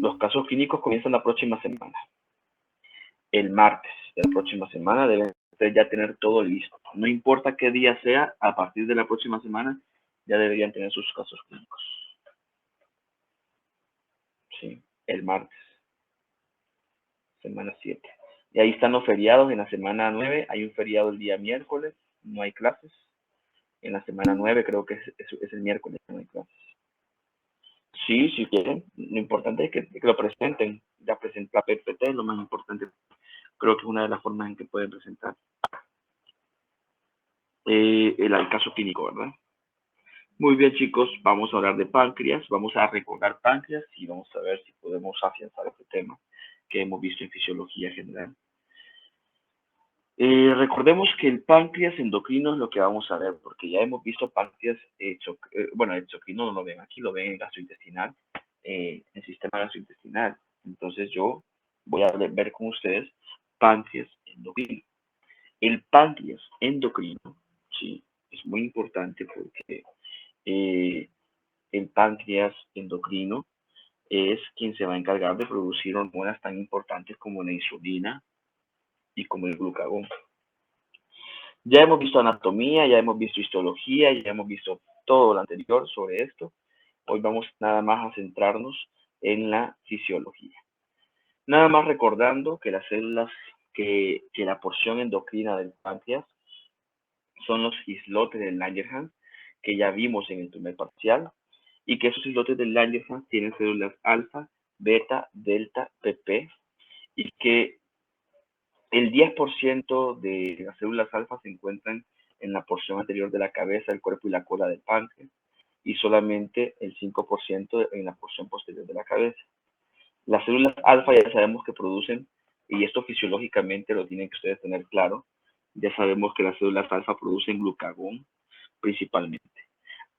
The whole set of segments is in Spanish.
Los casos clínicos comienzan la próxima semana. El martes de la próxima semana deben ya tener todo listo. No importa qué día sea, a partir de la próxima semana ya deberían tener sus casos clínicos. Sí, el martes, semana 7. Y ahí están los feriados. En la semana 9 hay un feriado el día miércoles, no hay clases. En la semana 9 creo que es el miércoles, no hay clases. Sí, si quieren, lo importante es que lo presenten. La PPT es lo más importante. Creo que es una de las formas en que pueden presentar el caso clínico, ¿verdad? Muy bien, chicos, vamos a hablar de páncreas, vamos a recordar páncreas y vamos a ver si podemos afianzar este tema que hemos visto en fisiología general. Recordemos que el páncreas endocrino es lo que vamos a ver, porque ya hemos visto páncreas, bueno, el exocrino no lo ven aquí, lo ven en gastrointestinal, en sistema gastrointestinal. Entonces yo voy a ver con ustedes páncreas endocrino. El páncreas endocrino, sí, es muy importante porque el páncreas endocrino es quien se va a encargar de producir hormonas tan importantes como la insulina y como el glucagón. Ya hemos visto anatomía, ya hemos visto histología, ya hemos visto todo lo anterior sobre esto. Hoy vamos nada más a centrarnos en la fisiología. Nada más recordando que las células, que la porción endocrina del páncreas son los islotes del Langerhans, que ya vimos en el primer parcial, y que esos islotes del Langerhans tienen células alfa, beta, delta, PP, y que el 10% de las células alfa se encuentran en la porción anterior de la cabeza, el cuerpo y la cola del páncreas, y solamente el 5% en la porción posterior de la cabeza. Las células alfa ya sabemos que producen, y esto fisiológicamente lo tienen que ustedes tener claro, ya sabemos que las células alfa producen glucagón principalmente.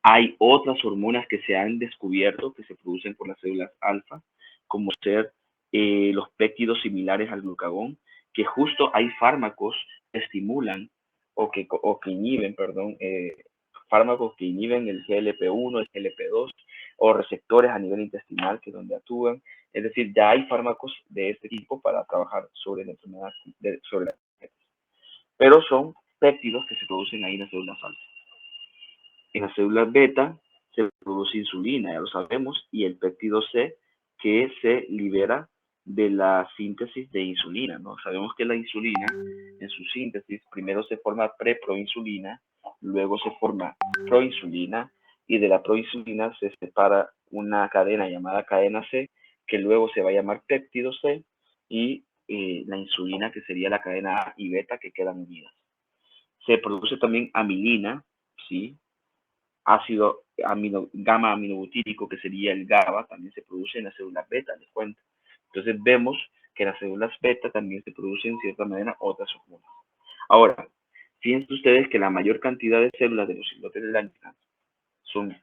Hay otras hormonas que se han descubierto que se producen por las células alfa, como ser los péptidos similares al glucagón, que justo hay fármacos que estimulan o que inhiben, perdón, fármacos que inhiben el GLP-1, el GLP-2 o receptores a nivel intestinal que es donde actúan. Es decir, ya hay fármacos de este tipo para trabajar sobre la enfermedad, sobre la diabetes. Pero son péptidos que se producen ahí en las células alfa. En las células beta se produce insulina, ya lo sabemos, y el péptido C que se libera de la síntesis de insulina, ¿no? Sabemos que la insulina en su síntesis primero se forma preproinsulina, luego se forma proinsulina y de la proinsulina se separa una cadena llamada cadena C que luego se va a llamar péptido C y la insulina que sería la cadena A y beta que quedan unidas. Se produce también amilina, ¿sí? Ácido gamma aminobutírico, que sería el GABA, también se produce en las células beta, les cuento. Entonces vemos que en las células beta también se producen, de cierta manera, otras hormonas. Ahora, fíjense ustedes que la mayor cantidad de células de los islotes de Langerhans son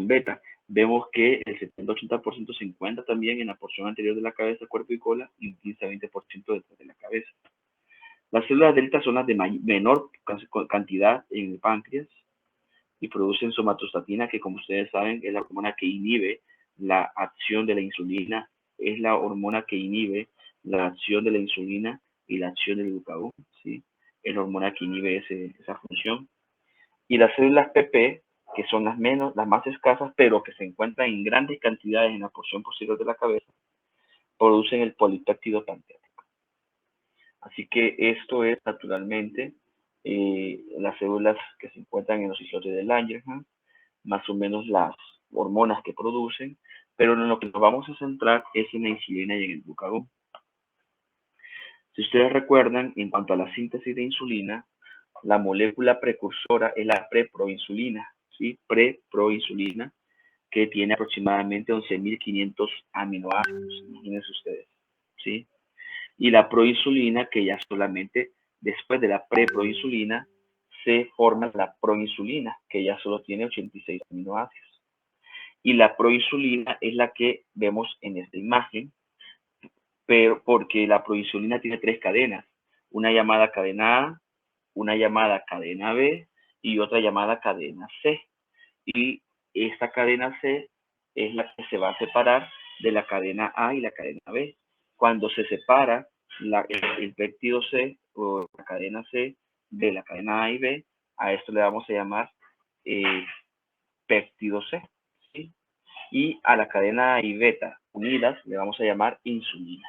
beta. Vemos que el 70-80% se encuentra también en la porción anterior de la cabeza, cuerpo y cola, y un 15-20% detrás de la cabeza. Las células delta son las de menor cantidad en el páncreas, y producen somatostatina, que como ustedes saben es la hormona que inhibe la acción de la insulina, es la hormona que inhibe la acción de la insulina y la acción del glucagón, ¿sí? Es la hormona que inhibe esa función. Y las células PP, que son las más escasas, pero que se encuentran en grandes cantidades en la porción posterior de la cabeza, producen el polipéptido pancreático. Así que esto es naturalmente las células que se encuentran en los islotes de Langerhans, más o menos las hormonas que producen, pero en lo que nos vamos a centrar es en la insulina y en el glucagón. Si ustedes recuerdan, en cuanto a la síntesis de insulina, la molécula precursora es la preproinsulina, ¿sí? Preproinsulina, que tiene aproximadamente 11.500 aminoácidos, imagínense ustedes, ¿sí? Y la proinsulina, que ya solamente después de la preproinsulina se forma la proinsulina, que ya solo tiene 86 aminoácidos. Y la proinsulina es la que vemos en esta imagen, pero porque la proinsulina tiene 3 cadenas, una llamada cadena A, una llamada cadena B y otra llamada cadena C. Y esta cadena C es la que se va a separar de la cadena A y la cadena B. Cuando se separa el péptido C o la cadena C de la cadena A y B, a esto le vamos a llamar péptido C, ¿sí? Y a la cadena A y beta unidas le vamos a llamar insulina.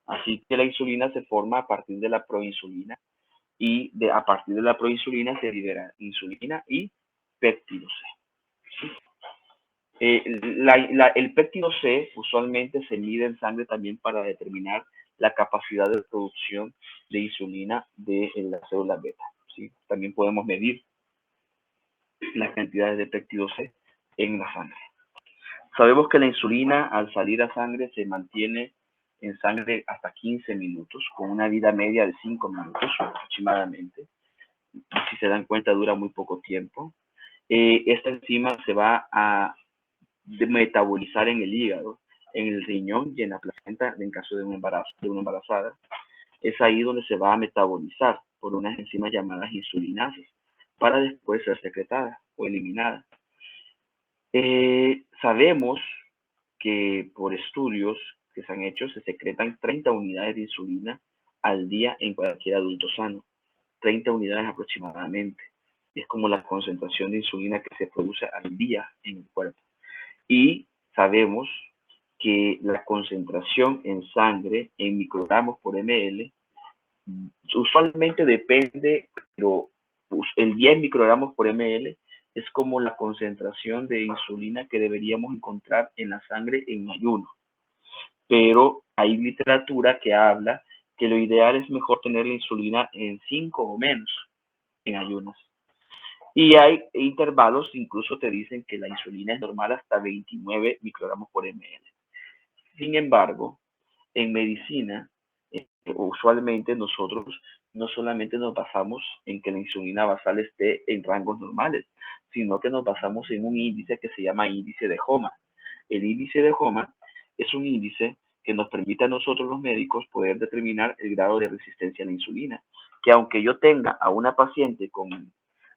Así que la insulina se forma a partir de la proinsulina y a partir de la proinsulina se libera insulina y péptido C. El péptido C usualmente se mide en sangre también para determinar la capacidad de producción de insulina de las células beta, ¿sí? También podemos medir las cantidades de péptido C en la sangre. Sabemos que la insulina al salir a sangre se mantiene en sangre hasta 15 minutos, con una vida media de 5 minutos aproximadamente. Si se dan cuenta, dura muy poco tiempo. Esta enzima se va a metabolizar en el hígado, en el riñón y en la placenta en caso de un embarazo, de una embarazada. Es ahí donde se va a metabolizar por unas enzimas llamadas insulinasas para después ser secretada o eliminada. Sabemos que por estudios que se han hecho se secretan 30 unidades de insulina al día en cualquier adulto sano, 30 unidades aproximadamente. Es como la concentración de insulina que se produce al día en el cuerpo. Y sabemos que la concentración en sangre en microgramos por ml usualmente depende, pero el 10 microgramos por ml es como la concentración de insulina que deberíamos encontrar en la sangre en ayuno. Pero hay literatura que habla que lo ideal es mejor tener la insulina en 5 o menos en ayunas. Y hay intervalos, incluso te dicen que la insulina es normal hasta 29 microgramos por ml. Sin embargo, en medicina, usualmente nosotros no solamente nos basamos en que la insulina basal esté en rangos normales, sino que nos basamos en un índice que se llama índice de HOMA. El índice de HOMA es un índice que nos permite a nosotros los médicos poder determinar el grado de resistencia a la insulina. Que aunque yo tenga a una paciente con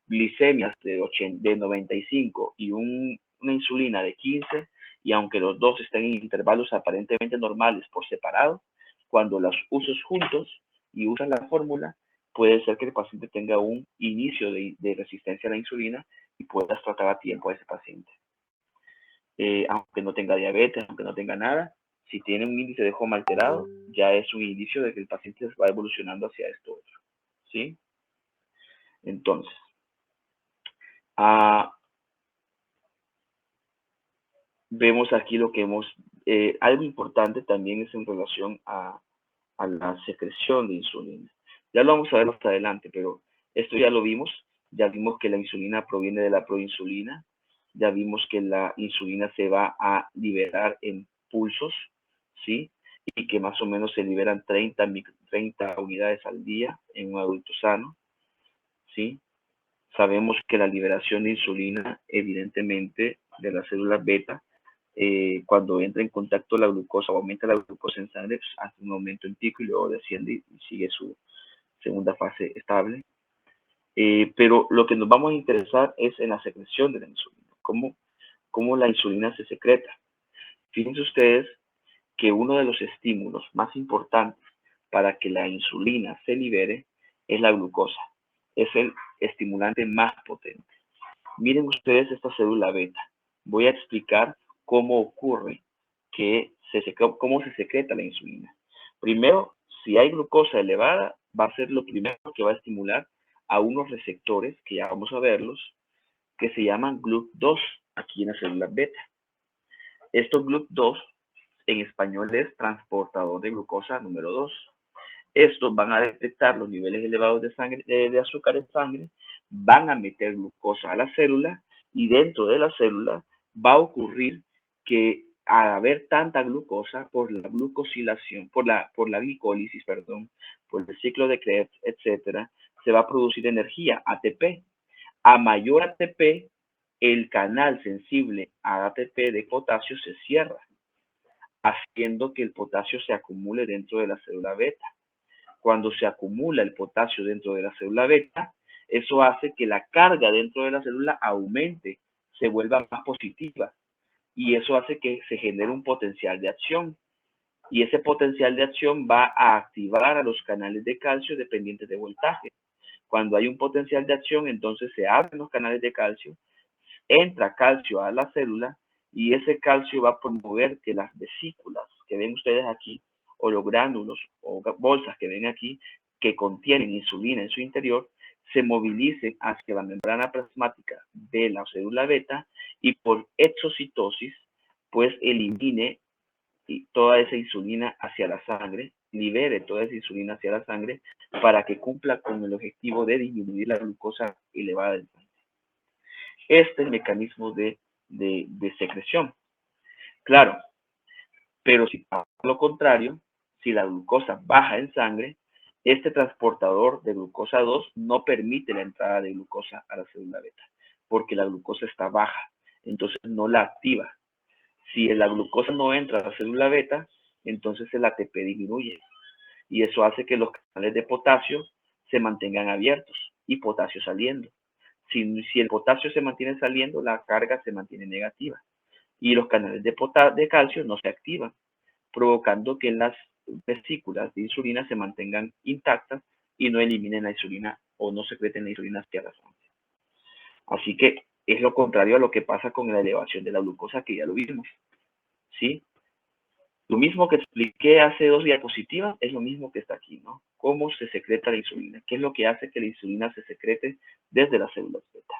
glicemias de 95 y una insulina de 15, y aunque los dos estén en intervalos aparentemente normales por separado, cuando los usos juntos y usan la fórmula, puede ser que el paciente tenga un inicio de resistencia a la insulina y puedas tratar a tiempo a ese paciente. Aunque no tenga diabetes, aunque no tenga nada, si tiene un índice de HOMA alterado, ya es un indicio de que el paciente va evolucionando hacia esto otro, ¿sí? Entonces, vemos aquí lo que hemos, algo importante también es en relación a la secreción de insulina. Ya lo vamos a ver más adelante, pero esto ya lo vimos. Ya vimos que la insulina proviene de la proinsulina. Ya vimos que la insulina se va a liberar en pulsos, ¿sí? Y que más o menos se liberan 30 unidades al día en un adulto sano, ¿sí? Sabemos que la liberación de insulina, evidentemente, de las células beta, cuando entra en contacto la glucosa o aumenta la glucosa en sangre, pues hace un aumento en pico y luego desciende y sigue su segunda fase estable. Pero lo que nos vamos a interesar es en la secreción de la insulina, cómo la insulina se secreta. Fíjense ustedes que uno de los estímulos más importantes para que la insulina se libere es la glucosa. Es el estimulante más potente. Miren ustedes esta célula beta. Voy a explicar cómo ocurre cómo se secreta la insulina. Primero, si hay glucosa elevada, va a ser lo primero que va a estimular a unos receptores, que ya vamos a verlos, que se llaman GLUT2 aquí en la célula beta. Estos GLUT2 en español es transportador de glucosa número 2. Estos van a detectar los niveles elevados de azúcar en sangre, van a meter glucosa a la célula y dentro de la célula va a ocurrir que al haber tanta glucosa por la glucosilación, por la glicólisis, perdón, por el ciclo de Krebs, etcétera, se va a producir energía, ATP. A mayor ATP, el canal sensible a ATP de potasio se cierra, haciendo que el potasio se acumule dentro de la célula beta. Cuando se acumula el potasio dentro de la célula beta, eso hace que la carga dentro de la célula aumente, se vuelva más positiva. y eso hace que se genere un potencial de acción. Y ese potencial de acción va a activar a los canales de calcio dependientes de voltaje. Cuando hay un potencial de acción, entonces se abren los canales de calcio, entra calcio a la célula y ese calcio va a promover que las vesículas que ven ustedes aquí, o los gránulos o bolsas que ven aquí, que contienen insulina en su interior, se movilicen hacia la membrana plasmática de la célula beta y por exocitosis, pues elimine toda esa insulina hacia la sangre, libere toda esa insulina hacia la sangre para que cumpla con el objetivo de disminuir la glucosa elevada del sangre. Este es el mecanismo de secreción. Claro, pero si pasa lo contrario, si la glucosa baja en sangre, este transportador de glucosa 2 no permite la entrada de glucosa a la célula beta, porque la glucosa está baja, entonces no la activa. Si la glucosa no entra a la célula beta, entonces el ATP disminuye y eso hace que los canales de potasio se mantengan abiertos y potasio saliendo. Si el potasio se mantiene saliendo, la carga se mantiene negativa y los canales de calcio no se activan, provocando que las vesículas de insulina se mantengan intactas y no eliminen la insulina o no secreten la insulina hacia la sangre. Así que es lo contrario a lo que pasa con la elevación de la glucosa, que ya lo vimos. ¿Sí? Lo mismo que expliqué hace 2 diapositivas es lo mismo que está aquí, ¿no? Cómo se secreta la insulina, qué es lo que hace que la insulina se secrete desde las células beta.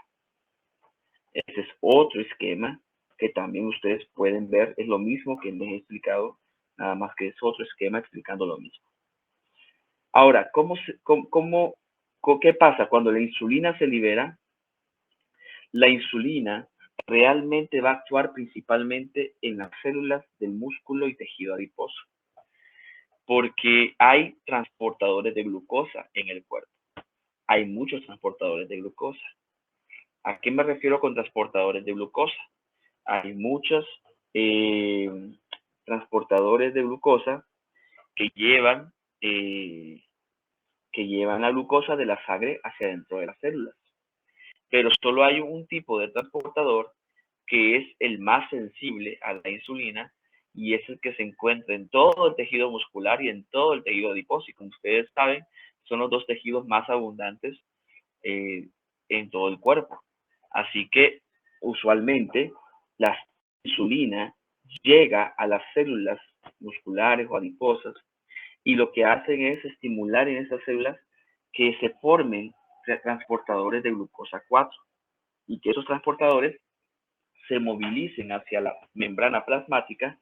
Este es otro esquema que también ustedes pueden ver, es lo mismo que les he explicado, nada más que es otro esquema explicando lo mismo. Ahora, ¿qué pasa cuando la insulina se libera? La insulina realmente va a actuar principalmente en las células del músculo y tejido adiposo, porque hay transportadores de glucosa en el cuerpo. Hay muchos transportadores de glucosa. ¿A qué me refiero con transportadores de glucosa? Hay muchos transportadores de glucosa que llevan la glucosa de la sangre hacia dentro de las células. Pero solo hay un tipo de transportador que es el más sensible a la insulina y es el que se encuentra en todo el tejido muscular y en todo el tejido adiposo. Y como ustedes saben, son los dos tejidos más abundantes en todo el cuerpo. Así que usualmente la insulina llega a las células musculares o adiposas y lo que hacen es estimular en esas células que se formen transportadores de glucosa 4 y que esos transportadores se movilicen hacia la membrana plasmática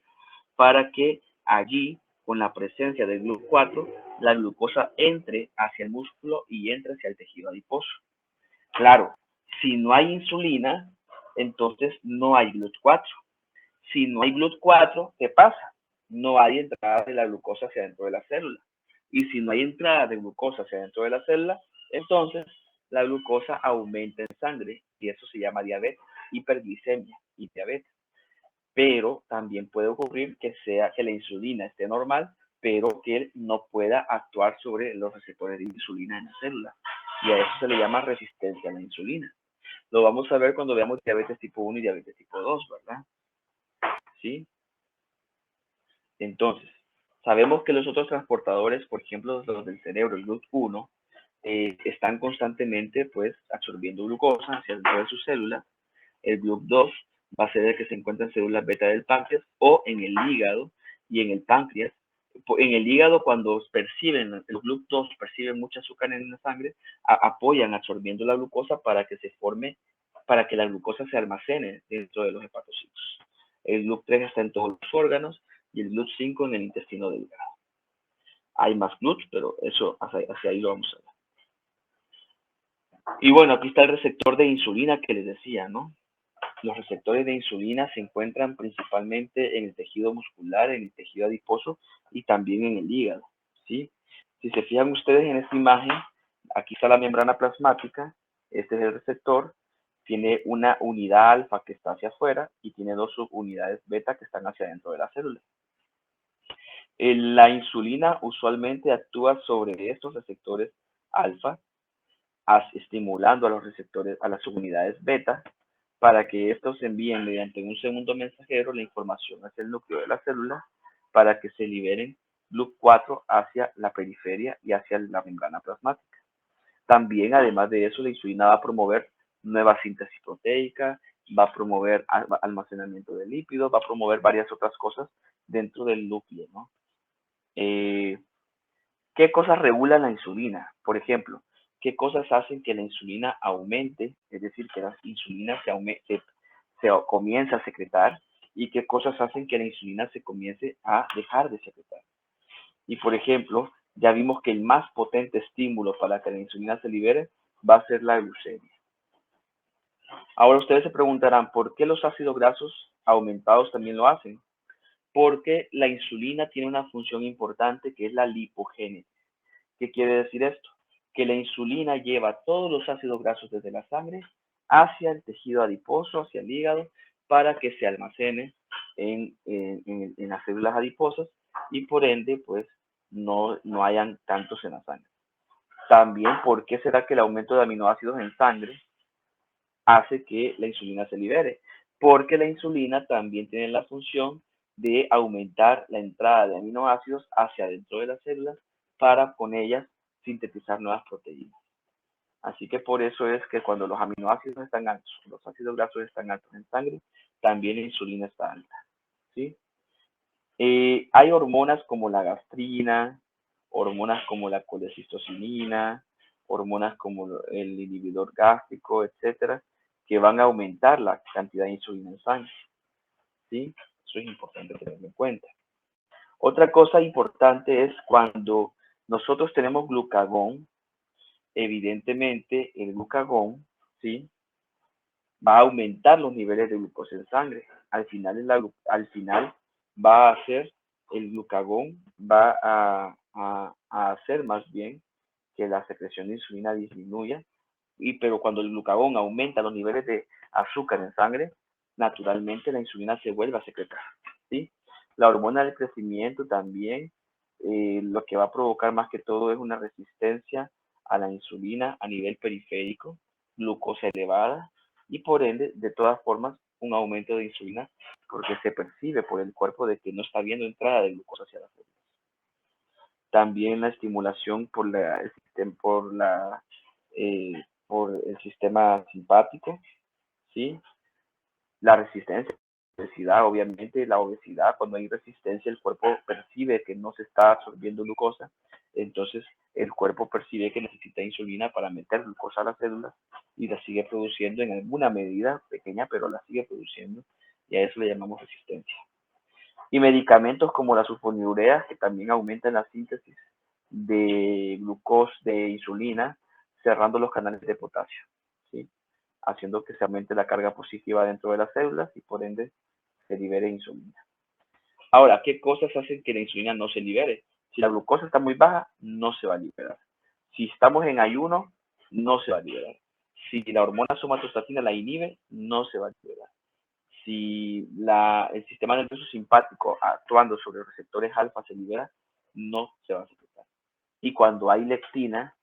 para que allí, con la presencia del GLUT4, la glucosa entre hacia el músculo y entre hacia el tejido adiposo. Claro, si no hay insulina, entonces no hay GLUT4. Si no hay GLUT4, ¿qué pasa? No hay entrada de la glucosa hacia dentro de la célula. Y si no hay entrada de glucosa hacia dentro de la célula, entonces la glucosa aumenta en sangre y eso se llama diabetes, hiperglicemia y diabetes. Pero también puede ocurrir que la insulina esté normal, pero que no pueda actuar sobre los receptores de insulina en la célula. Y a eso se le llama resistencia a la insulina. Lo vamos a ver cuando veamos diabetes tipo 1 y diabetes tipo 2, ¿verdad? ¿Sí? Entonces, sabemos que los otros transportadores, por ejemplo, los del cerebro, el GLUT1, están constantemente pues absorbiendo glucosa hacia dentro de sus células. El GLUT2 va a ser el que se encuentra en células beta del páncreas o en el hígado y en el páncreas. En el hígado, cuando perciben, el GLUT2 perciben mucha azúcar en la sangre, apoyan absorbiendo la glucosa para que se forme, para que la glucosa se almacene dentro de los hepatocitos. El GLUT3 está en todos los órganos y el GLUT5 en el intestino delgado. Hay más GLUT, pero eso hacia ahí lo vamos a ver. Y bueno, aquí está el receptor de insulina que les decía, ¿no? Los receptores de insulina se encuentran principalmente en el tejido muscular, en el tejido adiposo y también en el hígado, ¿sí? Si se fijan ustedes en esta imagen, aquí está la membrana plasmática, este es el receptor, tiene una unidad alfa que está hacia afuera y tiene dos subunidades beta que están hacia adentro de la célula. La insulina usualmente actúa sobre estos receptores alfa, estimulando a los receptores, a las subunidades beta, para que estos envíen mediante un segundo mensajero la información hacia el núcleo de la célula para que se liberen GLUC4 hacia la periferia y hacia la membrana plasmática. También, además de eso, la insulina va a promover nueva síntesis proteica, va a promover almacenamiento de lípidos, va a promover varias otras cosas dentro del núcleo, ¿no? ¿Qué cosas regulan la insulina? Por ejemplo, ¿qué cosas hacen que la insulina aumente? Es decir, que la insulina se comience a secretar, y qué cosas hacen que la insulina se comience a dejar de secretar. Y por ejemplo, ya vimos que el más potente estímulo para que la insulina se libere va a ser la glucemia. Ahora ustedes se preguntarán, ¿por qué los ácidos grasos aumentados también lo hacen? Porque la insulina tiene una función importante que es la lipogénesis. ¿Qué quiere decir esto? Que la insulina lleva todos los ácidos grasos desde la sangre hacia el tejido adiposo, hacia el hígado, para que se almacene en las células adiposas y por ende, pues, no hayan tantos en la sangre. También, ¿por qué será que el aumento de aminoácidos en sangre hace que la insulina se libere? Porque la insulina también tiene la función de aumentar la entrada de aminoácidos hacia dentro de las células para con ellas sintetizar nuevas proteínas. Así que por eso es que cuando los aminoácidos están altos, los ácidos grasos están altos en sangre, también la insulina está alta, ¿sí? Hay hormonas como la gastrina, hormonas como la colecistocinina, hormonas como el inhibidor gástrico, etcétera, que van a aumentar la cantidad de insulina en sangre, ¿sí? Eso es importante tenerlo en cuenta. Otra cosa importante es cuando nosotros tenemos glucagón, evidentemente el glucagón, ¿sí?, va a aumentar los niveles de glucosa en sangre. Al final va a hacer el glucagón, va a hacer más bien que la secreción de insulina disminuya, pero cuando el glucagón aumenta los niveles de azúcar en sangre, naturalmente la insulina se vuelve a secretar, ¿sí? La hormona del crecimiento también, lo que va a provocar más que todo es una resistencia a la insulina a nivel periférico, glucosa elevada, y por ende, de todas formas, un aumento de insulina porque se percibe por el cuerpo de que no está habiendo entrada de glucosa hacia las células. También la estimulación por el sistema simpático, ¿sí? La resistencia, la obesidad, obviamente la obesidad, cuando hay resistencia el cuerpo percibe que no se está absorbiendo glucosa, entonces el cuerpo percibe que necesita insulina para meter glucosa a las células y la sigue produciendo en alguna medida pequeña, pero la sigue produciendo, y a eso le llamamos resistencia. Y medicamentos como la sulfonilureas, que también aumentan la síntesis de glucosa, de insulina, cerrando los canales de potasio, ¿sí?, haciendo que se aumente la carga positiva dentro de las células y por ende se libere insulina. Ahora, ¿qué cosas hacen que la insulina no se libere? Si la glucosa está muy baja, no se va a liberar. Si estamos en ayuno, no se va a liberar. Si la hormona somatostatina la inhibe, no se va a liberar. Si el sistema nervioso simpático actuando sobre los receptores alfa se libera, no se va a secretar. Y cuando hay leptina,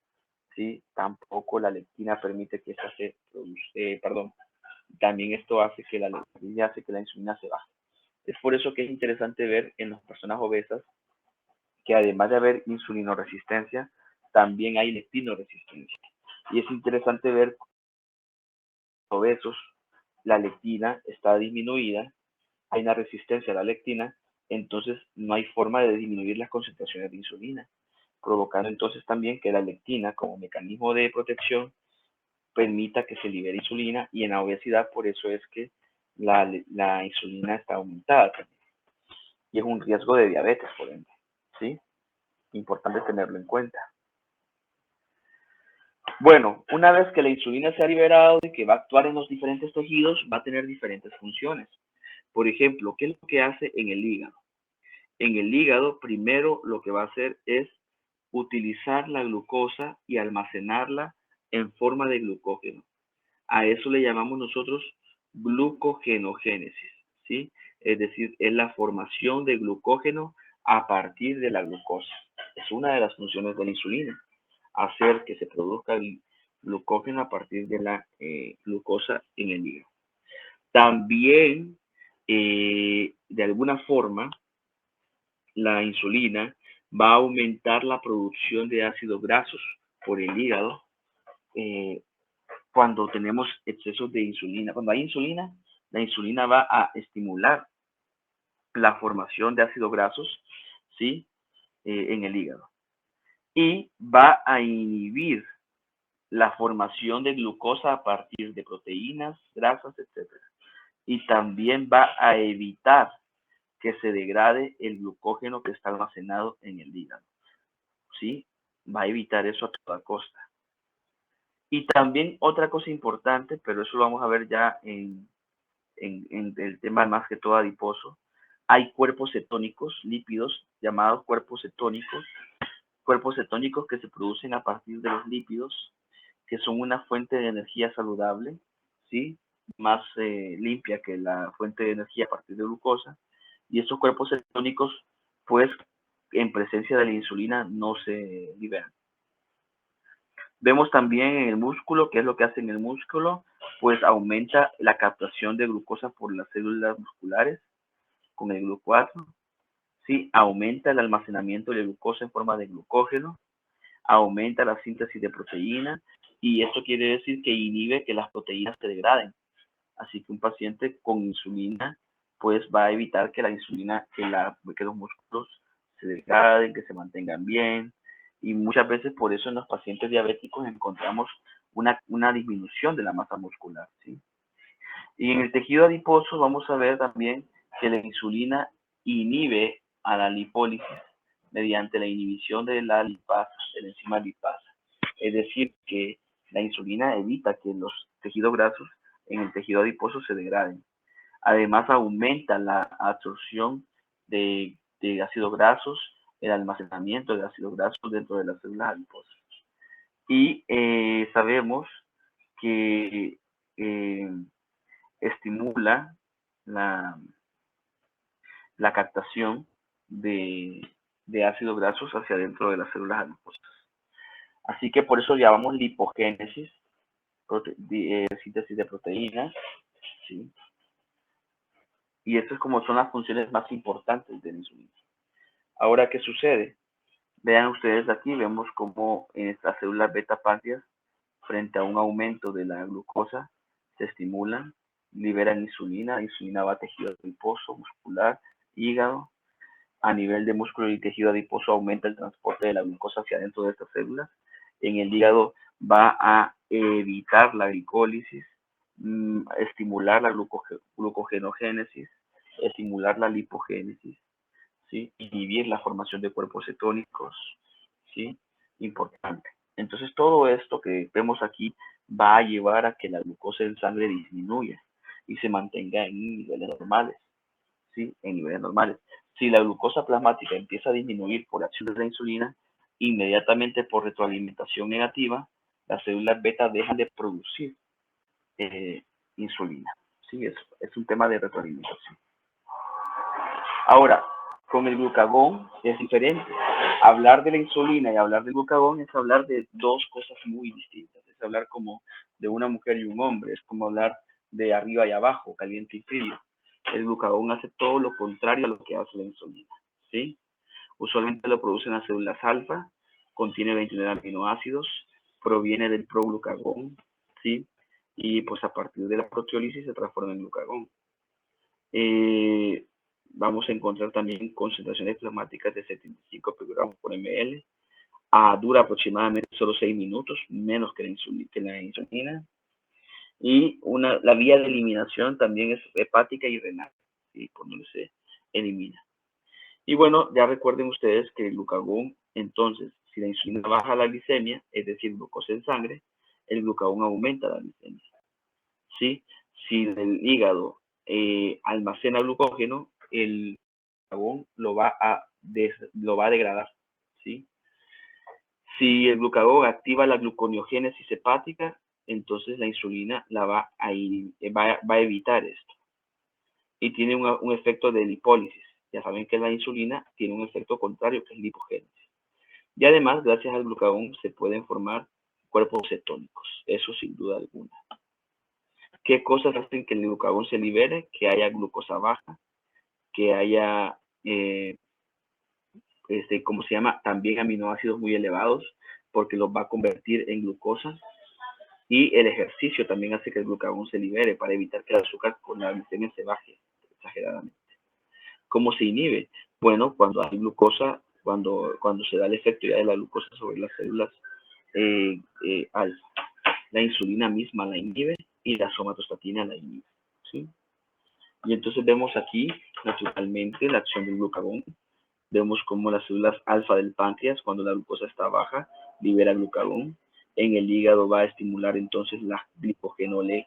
¿sí?, tampoco la leptina permite que esta se produzca, también esto hace que la insulina se baje. Es por eso que es interesante ver en las personas obesas que además de haber insulinoresistencia, también hay leptinoresistencia. Y es interesante ver obesos, la leptina está disminuida, hay una resistencia a la leptina, entonces no hay forma de disminuir las concentraciones de insulina, provocando entonces también que la leptina como mecanismo de protección permita que se libere insulina, y en la obesidad por eso es que la insulina está aumentada también. Y es un riesgo de diabetes, por ende, ¿sí? Importante tenerlo en cuenta. Bueno, una vez que la insulina se ha liberado y que va a actuar en los diferentes tejidos, va a tener diferentes funciones. Por ejemplo, ¿qué es lo que hace en el hígado? En el hígado, primero lo que va a hacer es utilizar la glucosa y almacenarla en forma de glucógeno. A eso le llamamos nosotros glucogenogénesis, ¿sí? Es decir, es la formación de glucógeno a partir de la glucosa. Es una de las funciones de la insulina, hacer que se produzca el glucógeno a partir de la glucosa en el hígado. También, de alguna forma, la insulina va a aumentar la producción de ácidos grasos por el hígado cuando tenemos excesos de insulina. Cuando hay insulina, la insulina va a estimular la formación de ácidos grasos, ¿sí? En el hígado. Y va a inhibir la formación de glucosa a partir de proteínas, grasas, etc. Y también va a evitar que se degrade el glucógeno que está almacenado en el hígado. ¿Sí? Va a evitar eso a toda costa. Y también otra cosa importante, pero eso lo vamos a ver ya en el tema más que todo adiposo, hay cuerpos cetónicos, lípidos llamados cuerpos cetónicos que se producen a partir de los lípidos, que son una fuente de energía saludable, ¿sí? Más limpia que la fuente de energía a partir de glucosa. Y estos cuerpos cetónicos, pues, en presencia de la insulina no se liberan. Vemos también en el músculo, ¿qué es lo que hace en el músculo? Pues aumenta la captación de glucosa por las células musculares con el GLUT4, ¿sí? Aumenta el almacenamiento de glucosa en forma de glucógeno, aumenta la síntesis de proteína y esto quiere decir que inhibe que las proteínas se degraden. Así que un paciente con insulina pues va a evitar que la insulina, que los músculos se degraden, que se mantengan bien. Y muchas veces por eso en los pacientes diabéticos encontramos una disminución de la masa muscular, ¿sí? Y en el tejido adiposo vamos a ver también que la insulina inhibe a la lipólisis mediante la inhibición de la lipasa, de la enzima lipasa. Es decir, que la insulina evita que los tejidos grasos en el tejido adiposo se degraden. Además, aumenta la absorción de ácidos grasos, el almacenamiento de ácidos grasos dentro de las células adiposas. Y sabemos que estimula la captación de ácidos grasos hacia adentro de las células adiposas. Así que por eso llamamos lipogénesis, síntesis de proteínas, ¿sí? Y eso es como son las funciones más importantes de la insulina. Ahora, ¿qué sucede? Vean ustedes aquí, vemos cómo en estas células beta páncreas, frente a un aumento de la glucosa, se estimulan, liberan insulina, la insulina va a tejido adiposo, muscular, hígado. A nivel de músculo y tejido adiposo aumenta el transporte de la glucosa hacia dentro de estas células. En el hígado va a evitar la glicólisis, estimular la glucogenogénesis, estimular la lipogénesis, ¿sí? Inhibir la formación de cuerpos cetónicos, ¿sí? Importante. Entonces todo esto que vemos aquí va a llevar a que la glucosa en sangre disminuya y se mantenga en niveles normales, ¿sí? En niveles normales. Si la glucosa plasmática empieza a disminuir por acción de la insulina, inmediatamente por retroalimentación negativa, las células beta dejan de producir insulina, ¿sí? Es un tema de retroalimentación. Ahora, con el glucagón es diferente. Hablar de la insulina y hablar del glucagón es hablar de dos cosas muy distintas. Es hablar como de una mujer y un hombre. Es como hablar de arriba y abajo, caliente y frío. El glucagón hace todo lo contrario a lo que hace la insulina, ¿sí? Usualmente lo producen las células alfa, contiene 29 aminoácidos, proviene del proglucagón, ¿sí? Y pues a partir de la proteólisis se transforma en glucagón. Vamos a encontrar también concentraciones plasmáticas de 75 picogramos por ml. Dura aproximadamente solo 6 minutos, menos que la insulina. Y la vía de eliminación también es hepática y renal, ¿sí? Por donde se elimina. Y bueno, ya recuerden ustedes que el glucagón, entonces, si la insulina baja la glicemia, es decir, glucosa en sangre, el glucagón aumenta la glicemia, ¿sí? Si el hígado almacena glucógeno, el glucagón lo va a degradar, ¿sí? Si el glucagón activa la gluconeogénesis hepática, entonces la insulina va a evitar esto. Y tiene un efecto de lipólisis. Ya saben que la insulina tiene un efecto contrario, que es lipogénesis. Y además, gracias al glucagón, se pueden formar cuerpos cetónicos. Eso sin duda alguna. ¿Qué cosas hacen que el glucagón se libere? Que haya glucosa baja, que haya, ¿cómo se llama? También aminoácidos muy elevados, porque los va a convertir en glucosa. Y el ejercicio también hace que el glucagón se libere para evitar que el azúcar con la glicemia se baje exageradamente. ¿Cómo se inhibe? Bueno, cuando hay glucosa, cuando se da el efecto ya de la glucosa sobre las células alfa. La insulina misma la inhibe y la somatostatina la inhibe, ¿sí? Y entonces vemos aquí, naturalmente, la acción del glucagón. Vemos como las células alfa del páncreas, cuando la glucosa está baja, libera glucagón. En el hígado va a estimular entonces la glucogenólisis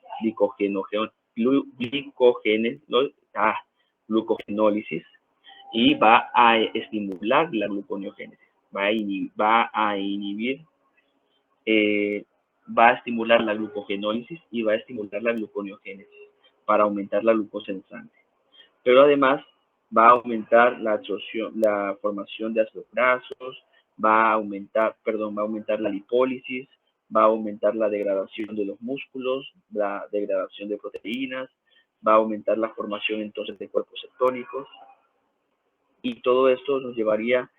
y va a estimular la gluconeogénesis. Va a estimular la glucogenólisis y va a estimular la gluconeogénesis para aumentar la glucosa en sangre. Pero además va a aumentar la absorción, la formación de ácidos grasos, va a aumentar la lipólisis, va a aumentar la degradación de los músculos, la degradación de proteínas, va a aumentar la formación entonces de cuerpos cetónicos, y todo esto nos llevaría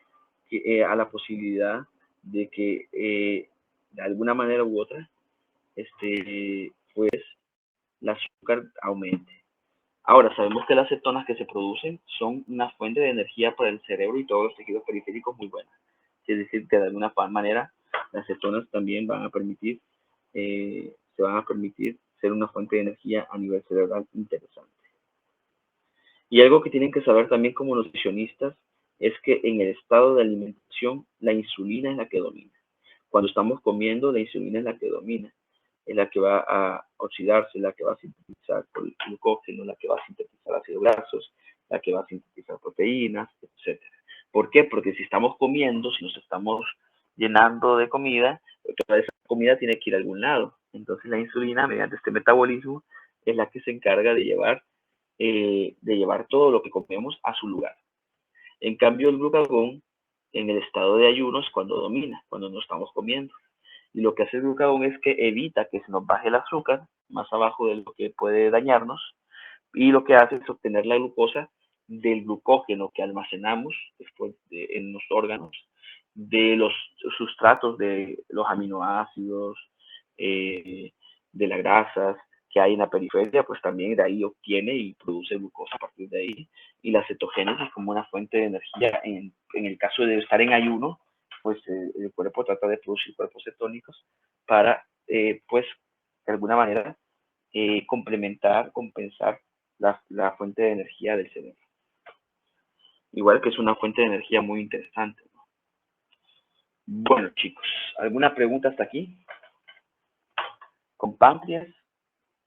a la posibilidad de que de alguna manera u otra, pues el azúcar aumente. Ahora, sabemos que las cetonas que se producen son una fuente de energía para el cerebro y todos los tejidos periféricos muy buena. Es decir, que de alguna manera las cetonas también se van a permitir ser una fuente de energía a nivel cerebral interesante. Y algo que tienen que saber también como nutricionistas es que en el estado de alimentación la insulina es la que domina. Cuando estamos comiendo, la insulina es la que domina, es la que va a oxidarse, la que va a sintetizar el glucógeno, la que va a sintetizar ácidos grasos, la que va a sintetizar proteínas, etc. ¿Por qué? Porque si estamos comiendo, si nos estamos llenando de comida, toda esa comida tiene que ir a algún lado. Entonces la insulina, mediante este metabolismo, es la que se encarga de llevar todo lo que comemos a su lugar. En cambio, el glucagón, en el estado de ayuno, es cuando domina, cuando no estamos comiendo. Y lo que hace el glucagón es que evita que se nos baje el azúcar más abajo de lo que puede dañarnos, y lo que hace es obtener la glucosa del glucógeno que almacenamos después en los órganos, de los sustratos de los aminoácidos, de las grasas que hay en la periferia, pues también de ahí obtiene y produce glucosa a partir de ahí. Y la cetogénesis como una fuente de energía, en el caso de estar en ayuno, pues el cuerpo trata de producir cuerpos cetónicos para, pues, de alguna manera, compensar la fuente de energía del cerebro. Igual que es una fuente de energía muy interesante, ¿no? Bueno, chicos, ¿alguna pregunta hasta aquí? Con páncreas,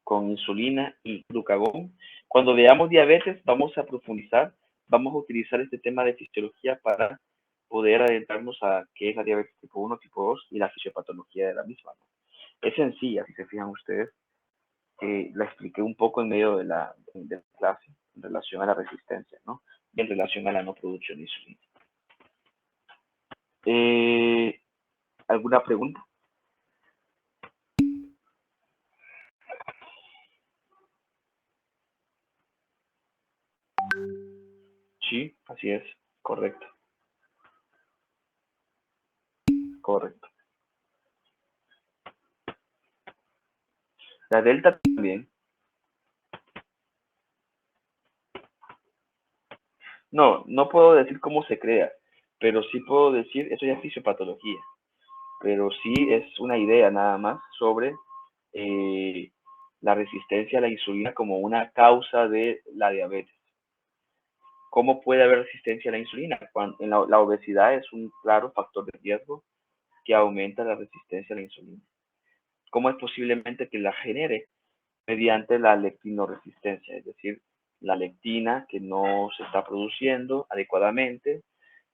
con insulina y glucagón. Cuando veamos diabetes, vamos a profundizar, vamos a utilizar este tema de fisiología para poder adentrarnos a qué es la diabetes tipo 1, tipo 2 y la fisiopatología de la misma, ¿no? Es sencilla, si se fijan ustedes. La expliqué un poco en medio de la clase en relación a la resistencia, ¿no? Y en relación a la no producción de insulina. ¿Alguna pregunta? Sí, así es, correcto. Correcto. La delta también. No, no puedo decir cómo se crea, pero sí puedo decir, eso ya es fisiopatología, pero sí es una idea nada más sobre la resistencia a la insulina como una causa de la diabetes. ¿Cómo puede haber resistencia a la insulina? Cuando, la obesidad es un claro factor de riesgo que aumenta la resistencia a la insulina. ¿Cómo es posiblemente que la genere? Mediante la lectinoresistencia, es decir, la lectina que no se está produciendo adecuadamente,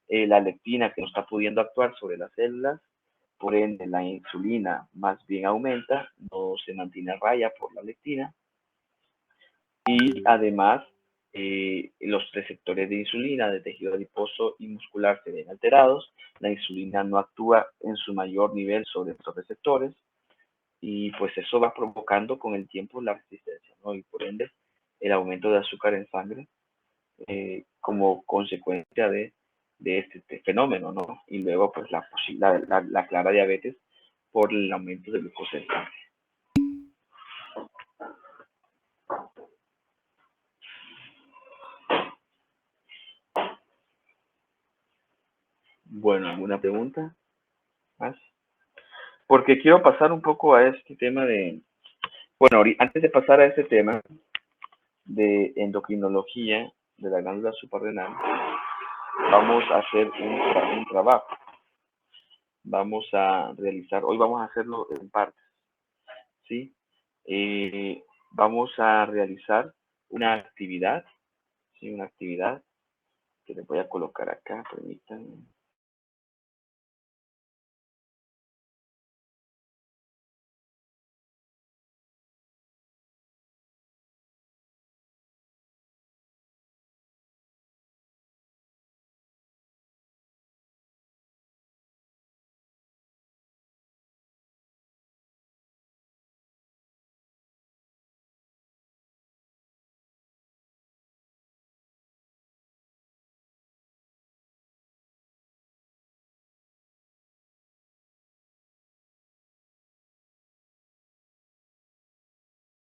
la lectina que no está pudiendo actuar sobre las células, por ende la insulina más bien aumenta, no se mantiene a raya por la lectina, y además los receptores de insulina de tejido adiposo y muscular se ven alterados, la insulina no actúa en su mayor nivel sobre estos receptores, y pues eso va provocando con el tiempo la resistencia, ¿no? Y por ende el aumento de azúcar en sangre como consecuencia de este fenómeno, ¿no? Y luego pues la clara diabetes por el aumento de glucosa en sangre. Bueno, ¿alguna pregunta más? Porque quiero pasar un poco a este tema de, bueno, antes de pasar a este tema de endocrinología de la glándula suprarrenal, vamos a hacer un trabajo. Vamos a realizar, hoy vamos a hacerlo en partes, ¿sí? Vamos a realizar una actividad, ¿sí? Una actividad que les voy a colocar acá, permítanme.